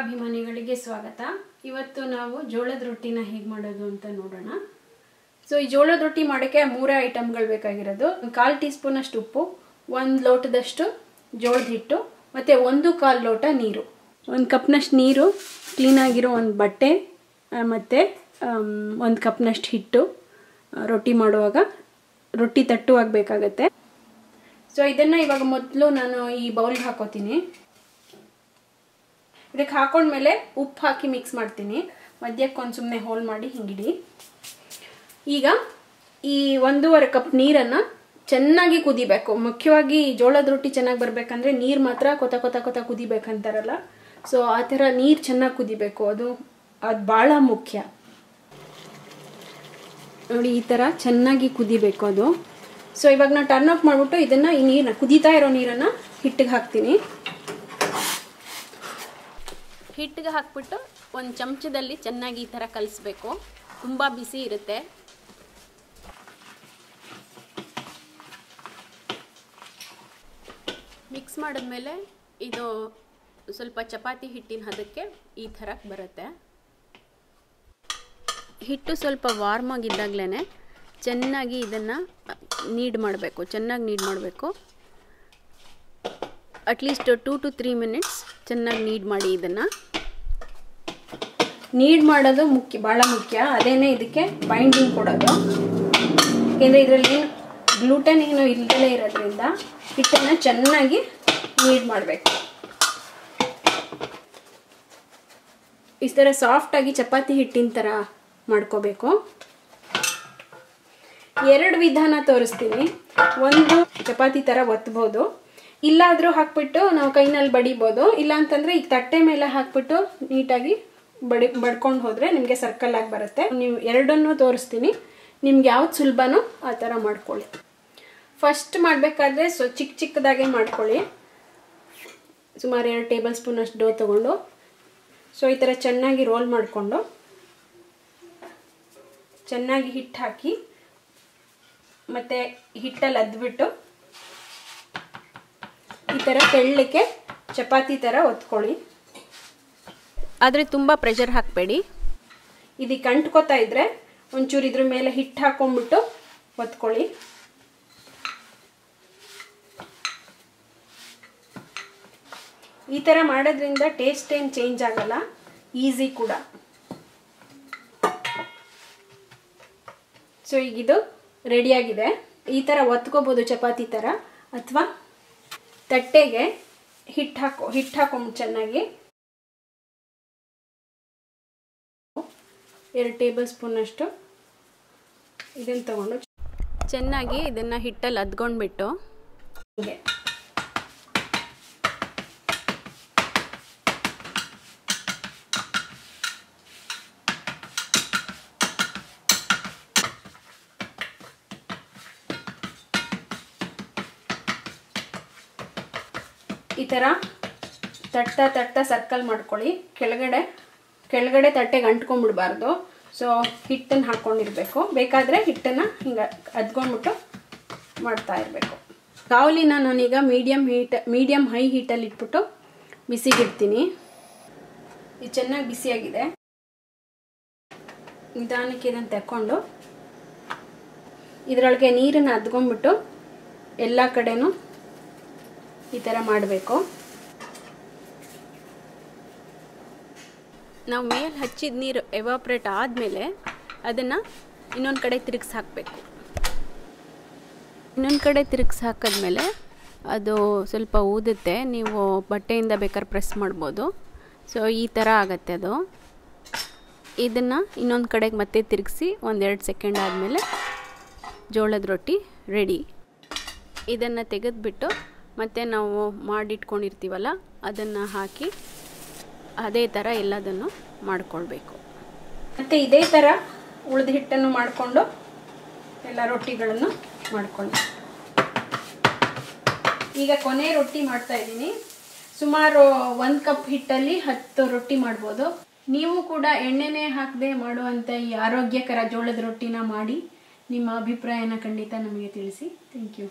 ಅಭಿಮಾನಿಗಳಿಗೆ ಸ್ವಾಗತ. ಇವತ್ತು ನಾವು ಜೋಳದ ರೊಟ್ಟಿನ ಹೇಗೆ ಮಾಡೋದು ಅಂತ ನೋಡೋಣ. ಸೊ ಈ ಜೋಳದ ರೊಟ್ಟಿ ಮಾಡೋಕ್ಕೆ 3 ಐಟಮ್ಗಳು ಬೇಕಾಗಿರೋದು. 1/4 ಟೀ ಸ್ಪೂನ್ ಅಷ್ಟು ಉಪ್ಪು, 1 ಲೋಟದಷ್ಟು ಜೋಳದ ಹಿಟ್ಟು, ಮತ್ತು 1/4 ಲೋಟ ನೀರು. 1 ಕಪ್ನಷ್ಟು ನೀರು, ಕ್ಲೀನಾಗಿರೋ ಒಂದು ಬಟ್ಟೆ, ಮತ್ತು 1 ಕಪ್ನಷ್ಟು ಹಿಟ್ಟು. ರೊಟ್ಟಿ ಮಾಡುವಾಗ ರೊಟ್ಟಿ ತಟ್ಟುವಾಗ ಬೇಕಾಗತ್ತೆ. ಸೊ ಇದನ್ನು ಇವಾಗ ಮೊದಲು ನಾನು ಈ ಬೌಲ್ಗೆ ಹಾಕೋತೀನಿ. ಇದಕ್ಕೆ ಹಾಕೊಂಡ್ಮೇಲೆ ಉಪ್ಪು ಹಾಕಿ ಮಿಕ್ಸ್ ಮಾಡ್ತೀನಿ. ಮಧ್ಯಕ್ಕೆ ಒಂದು ಸುಮ್ಮನೆ ಹೋಲ್ ಮಾಡಿ ಹಿಂಗಿಡಿ. ಈಗ ಈ 1.5 ಕಪ್ ನೀರನ್ನು ಚೆನ್ನಾಗಿ ಕುದಿಬೇಕು. ಮುಖ್ಯವಾಗಿ ಜೋಳದ ರೊಟ್ಟಿ ಚೆನ್ನಾಗಿ ಬರಬೇಕಂದ್ರೆ ನೀರು ಮಾತ್ರ ಕೊತ ಕುದಿಬೇಕಂತಾರಲ್ಲ, ಸೊ ಆ ಥರ ನೀರು ಚೆನ್ನಾಗಿ ಕುದಿಬೇಕು. ಅದು ಭಾಳ ಮುಖ್ಯ. ನೋಡಿ, ಈ ಥರ ಚೆನ್ನಾಗಿ ಕುದಿಬೇಕು ಅದು. ಸೊ ಇವಾಗ ನಾನು ಟರ್ನ್ ಆಫ್ ಮಾಡಿಬಿಟ್ಟು ಇದನ್ನು ಈ ನೀರನ್ನ ಕುದೀತಾ ಇರೋ ನೀರನ್ನು ಹಿಟ್ಟಿಗೆ ಹಾಕ್ತೀನಿ. ಹಿಟ್ಟಿಗೆ ಹಾಕ್ಬಿಟ್ಟು ಒಂದು ಚಮಚದಲ್ಲಿ ಚೆನ್ನಾಗಿ ಈ ಥರ ಕಲಿಸ್ಬೇಕು. ತುಂಬ ಬಿಸಿ ಇರುತ್ತೆ. ಮಿಕ್ಸ್ ಮಾಡಿದ್ಮೇಲೆ ಇದು ಸ್ವಲ್ಪ ಚಪಾತಿ ಹಿಟ್ಟಿನ ಹದಕ್ಕೆ ಈ ಥರ ಬರುತ್ತೆ. ಹಿಟ್ಟು ಸ್ವಲ್ಪ ವಾರ್ಮ್ ಆಗಿದ್ದಾಗಲೇ ಚೆನ್ನಾಗಿ ಇದನ್ನು ನೀಡ್ ಮಾಡಬೇಕು. ಚೆನ್ನಾಗಿ ನೀಡ್ ಮಾಡಬೇಕು. ಅಟ್ಲೀಸ್ಟ್ 2 to 3 ಮಿನಿಟ್ಸ್ ಚೆನ್ನಾಗಿ ನೀಡ್ ಮಾಡಿ. ಇದನ್ನು ನೀಡ್ ಮಾಡೋದು ಭಾಳ ಮುಖ್ಯ. ಅದೇನೇ ಇದಕ್ಕೆ ಬೈಂಡಿಂಗ್ ಕೊಡೋದು. ಯಾಕೆಂದರೆ ಇದರಲ್ಲಿ ಗ್ಲೂಟನ್ ಏನು ಇಲ್ಲದೇ ಇರೋದ್ರಿಂದ ಹಿಟ್ಟನ್ನು ಚೆನ್ನಾಗಿ ನೀಡ್ ಮಾಡಬೇಕು. ಈ ಥರ ಸಾಫ್ಟಾಗಿ ಚಪಾತಿ ಹಿಟ್ಟಿನ ಥರ ಮಾಡ್ಕೋಬೇಕು. 2 ವಿಧಾನ ತೋರಿಸ್ತೀನಿ. ಒಂದು ಚಪಾತಿ ಥರ ಒತ್ತಬಹುದು, ಇಲ್ಲಾದರೂ ಹಾಕ್ಬಿಟ್ಟು ನಾವು ಕೈನಲ್ಲಿ ಬಡಿಬೋದು. ಇಲ್ಲ ಅಂತಂದರೆ ಈಗ ತಟ್ಟೆ ಮೇಲೆ ಹಾಕ್ಬಿಟ್ಟು ನೀಟಾಗಿ ಬಡ್ಕೊಂಡು ಹೋದರೆ ನಿಮಗೆ ಸರ್ಕಲ್ ಆಗಿ ಬರುತ್ತೆ. ನೀವು ಎರಡನ್ನೂ ತೋರಿಸ್ತೀನಿ. ನಿಮ್ಗೆ ಯಾವ್ದು ಸುಲಭನೋ ಆ ಥರ ಮಾಡ್ಕೊಳ್ಳಿ. ಫಸ್ಟ್ ಮಾಡಬೇಕಾದ್ರೆ ಚಿಕ್ಕದಾಗೆ ಮಾಡ್ಕೊಳ್ಳಿ. ಸುಮಾರು 2 ಟೇಬಲ್ ಸ್ಪೂನ್ ಅಷ್ಟು ಡೋ ತೊಗೊಂಡು ಈ ಥರ ಚೆನ್ನಾಗಿ ರೋಲ್ ಮಾಡಿಕೊಂಡು ಚೆನ್ನಾಗಿ ಹಿಟ್ಟು ಹಾಕಿ ಮತ್ತು ಹಿಟ್ಟಲ್ಲಿ ಅದ್ಬಿಟ್ಟು ಈ ಥರ ತೆಳ್ಳಕ್ಕೆ ಚಪಾತಿ ಥರ ಒತ್ಕೊಳ್ಳಿ. ಆದರೆ ತುಂಬ ಪ್ರೆಷರ್ ಹಾಕಬೇಡಿ. ಇದಕ್ಕೆ ಅಂಟ್ಕೋತಾ ಇದ್ದರೆ ಒಂಚೂರು ಇದ್ರ ಮೇಲೆ ಹಿಟ್ಟು ಹಾಕೊಂಡ್ಬಿಟ್ಟು ಒತ್ಕೊಳ್ಳಿ. ಈ ಥರ ಮಾಡೋದ್ರಿಂದ ಟೇಸ್ಟ್ ಏನು ಚೇಂಜ್ ಆಗಲ್ಲ, ಈಸಿ ಕೂಡ. ಸೊ ಈಗಿದು ರೆಡಿಯಾಗಿದೆ. ಈ ಥರ ಒತ್ಕೋಬೋದು ಚಪಾತಿ ಥರ, ಅಥವಾ ತಟ್ಟೆಗೆ ಹಿಟ್ಟು ಹಾಕೊಂಡು ಚೆನ್ನಾಗಿ 2 ಟೇಬಲ್ ಸ್ಪೂನಷ್ಟು ಇದನ್ನು ತಗೊಂಡು ಚೆನ್ನಾಗಿ ಇದನ್ನು ಹಿಟ್ಟಲ್ಲಿ ಅದ್ಕೊಂಡ್ಬಿಟ್ಟು ಹೀಗೆ ಈ ಥರ ತಟ್ಟ ಸರ್ಕಲ್ ಮಾಡ್ಕೊಳ್ಳಿ. ಕೆಳಗಡೆ ತಟ್ಟೆಗೆ ಅಂಟ್ಕೊಂಡ್ಬಿಡ್ಬಾರ್ದು. ಸೊ ಹಿಟ್ಟನ್ನು ಹಾಕ್ಕೊಂಡಿರ್ಬೇಕು. ಬೇಕಾದರೆ ಹಿಟ್ಟನ್ನು ಹಿಂಗೆ ಅದ್ಕೊಂಡ್ಬಿಟ್ಟು ಮಾಡ್ತಾ ಇರಬೇಕು. ಕಾವಲಿನ ನಾನೀಗ ಮೀಡಿಯಮ್ ಹೈ ಹೀಟಲ್ಲಿ ಇಟ್ಬಿಟ್ಟು ಬಿಸಿಗಿಡ್ತೀನಿ. ಇದು ಚೆನ್ನಾಗಿ ಬಿಸಿಯಾಗಿದೆ. ನಿಧಾನಕ್ಕೆ ಇದನ್ನು ತಕ್ಕೊಂಡು ಇದರೊಳಗೆ ನೀರನ್ನು ಅದ್ಕೊಂಡ್ಬಿಟ್ಟು ಎಲ್ಲ ಕಡೆನೂ ಈ ಥರ ಮಾಡಬೇಕು. ನಾವು ಮೇಲೆ ಹಚ್ಚಿದ ನೀರು ಎವಾಪ್ರೇಟ್ ಆದಮೇಲೆ ಅದನ್ನು ಇನ್ನೊಂದು ಕಡೆ ತಿರುಗಿಸಿ ಹಾಕಬೇಕು. ಇನ್ನೊಂದು ಕಡೆ ತಿರುಗಿಸಿ ಹಾಕಿದ್ಮೇಲೆ ಅದು ಸ್ವಲ್ಪ ಊದುತ್ತೆ. ನೀವು ಬಟ್ಟೆಯಿಂದ ಬೇಕಾದ್ರೆ ಪ್ರೆಸ್ ಮಾಡ್ಬೋದು. ಸೊ ಈ ಥರ ಆಗುತ್ತೆ ಅದು. ಇದನ್ನು ಇನ್ನೊಂದು ಕಡೆಗೆ ಮತ್ತೆ ತಿರುಗಿಸಿ 1-2 ಸೆಕೆಂಡ್ ಆದಮೇಲೆ ಜೋಳದ ರೊಟ್ಟಿ ರೆಡಿ. ಇದನ್ನು ತೆಗೆದುಬಿಟ್ಟು ಮತ್ತು ನಾವು ಮಾಡಿಟ್ಕೊಂಡಿರ್ತೀವಲ್ಲ ಅದನ್ನು ಹಾಕಿ ಅದೇ ಥರ ಎಲ್ಲದನ್ನು ಮಾಡಿಕೊಳ್ಬೇಕು. ಮತ್ತು ಇದೇ ಥರ ಉಳಿದ ಹಿಟ್ಟನ್ನು ಮಾಡಿಕೊಂಡು ಎಲ್ಲ ರೊಟ್ಟಿಗಳನ್ನು ಮಾಡ್ಕೊಳ್ಳಿ. ಈಗ ಕೊನೆ ರೊಟ್ಟಿ ಮಾಡ್ತಾಯಿದ್ದೀನಿ. ಸುಮಾರು 1 ಕಪ್ ಹಿಟ್ಟಲ್ಲಿ 10 ರೊಟ್ಟಿ ಮಾಡ್ಬೋದು. ನೀವು ಕೂಡ ಎಣ್ಣೆನೇ ಹಾಕದೆ ಮಾಡುವಂಥ ಈ ಆರೋಗ್ಯಕರ ಜೋಳದ ರೊಟ್ಟಿನ ಮಾಡಿ ನಿಮ್ಮ ಅಭಿಪ್ರಾಯನ ಖಂಡಿತ ನಮಗೆ ತಿಳಿಸಿ. Thank you.